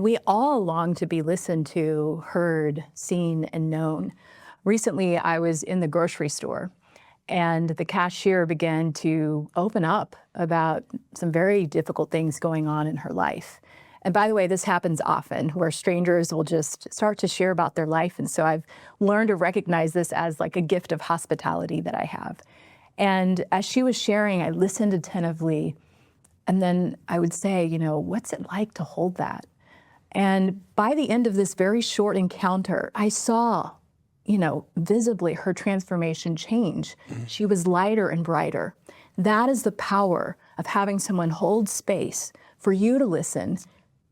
We all long to be listened to, heard, seen, and known. Recently, I was in the grocery store, and the cashier began to open up about some very difficult things going on in her life. And by the way, this happens often where strangers will just start to share about their life. And so I've learned to recognize this as like a gift of hospitality that I have. And as she was sharing, I listened attentively. And then I would say, what's it like to hold that? And by the end of this very short encounter, I saw, visibly her transformation change. She was lighter and brighter. That is the power of having someone hold space for you to listen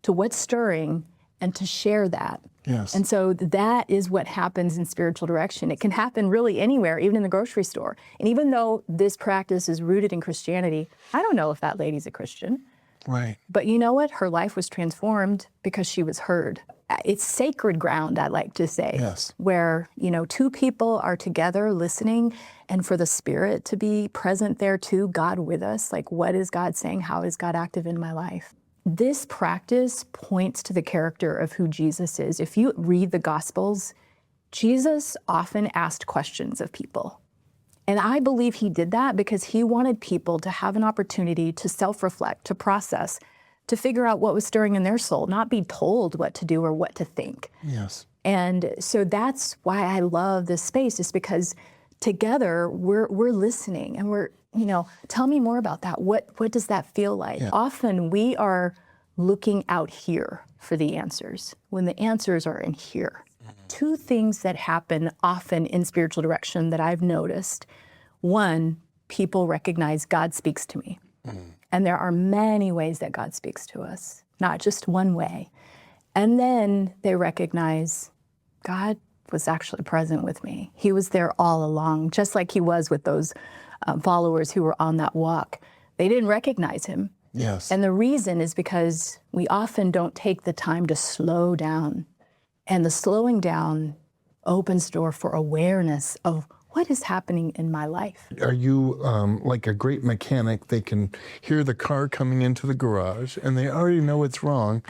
to what's stirring and to share that. Yes. And so that is what happens in spiritual direction. It can happen really anywhere, even in the grocery store. And even though this practice is rooted in Christianity, I don't know if that lady's a Christian. Right. But you know what? Her life was transformed because she was heard. It's sacred ground, I like to say. Yes. Where, two people are together listening, and for the Spirit to be present there too, God with us. Like, what is God saying? How is God active in my life? This practice points to the character of who Jesus is. If you read the Gospels, Jesus often asked questions of people. And I believe he did that because he wanted people to have an opportunity to self-reflect, to process, to figure out what was stirring in their soul, not be told what to do or what to think. Yes. And so that's why I love this space, is because together we're listening and we're, tell me more about that. What does that feel like? Yeah. Often we are looking out here for the answers when the answers are in here. Two things that happen often in spiritual direction that I've noticed. One, people recognize God speaks to me. And there are many ways that God speaks to us, not just one way. And then they recognize God was actually present with me. He was there all along, just like he was with those followers who were on that walk. They didn't recognize him. Yes. And the reason is because we often don't take the time to slow down. And the slowing down opens door for awareness of what is happening in my life. Are you like a great mechanic? They can hear the car coming into the garage and they already know it's wrong.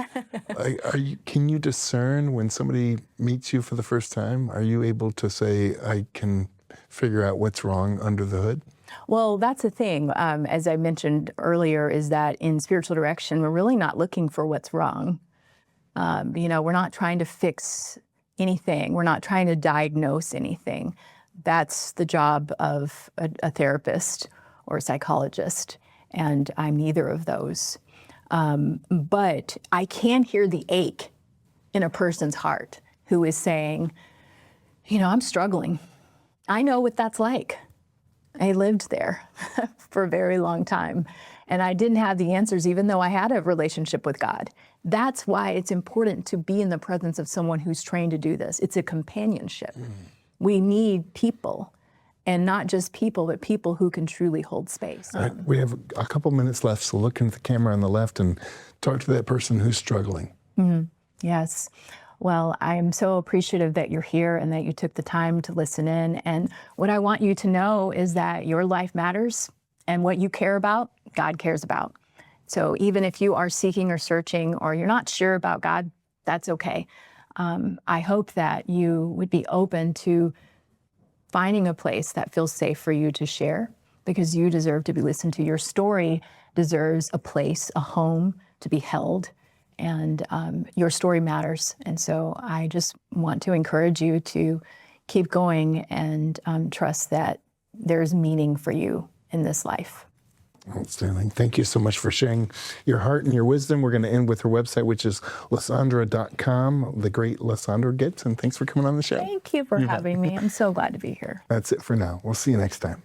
Can you discern when somebody meets you for the first time? Are you able to say, I can figure out what's wrong under the hood? Well, that's the thing, as I mentioned earlier, is that in spiritual direction, we're really not looking for what's wrong. We're not trying to fix anything. We're not trying to diagnose anything. That's the job of a therapist or a psychologist, and I'm neither of those. But I can hear the ache in a person's heart who is saying, I'm struggling. I know what that's like. I lived there for a very long time, and I didn't have the answers even though I had a relationship with God. That's why it's important to be in the presence of someone who's trained to do this. It's a companionship. We need people, and not just people, but people who can truly hold space. All right, we have a couple minutes left, so look into the camera on the left and talk to that person who's struggling. Yes. Well, I am so appreciative that you're here and that you took the time to listen in. And what I want you to know is that your life matters, and what you care about, God cares about. So even if you are seeking or searching or you're not sure about God, that's okay. I hope that you would be open to finding a place that feels safe for you to share, because you deserve to be listened to. Your story deserves a place, a home to be held, and your story matters. And so I just want to encourage you to keep going and trust that there's meaning for you in this life. Outstanding. Thank you so much for sharing your heart and your wisdom. We're going to end with her website, which is LaSaundra.com, the great LaSaundra Gitz. And thanks for coming on the show. Thank you for having me. I'm so glad to be here. That's it for now. We'll see you next time.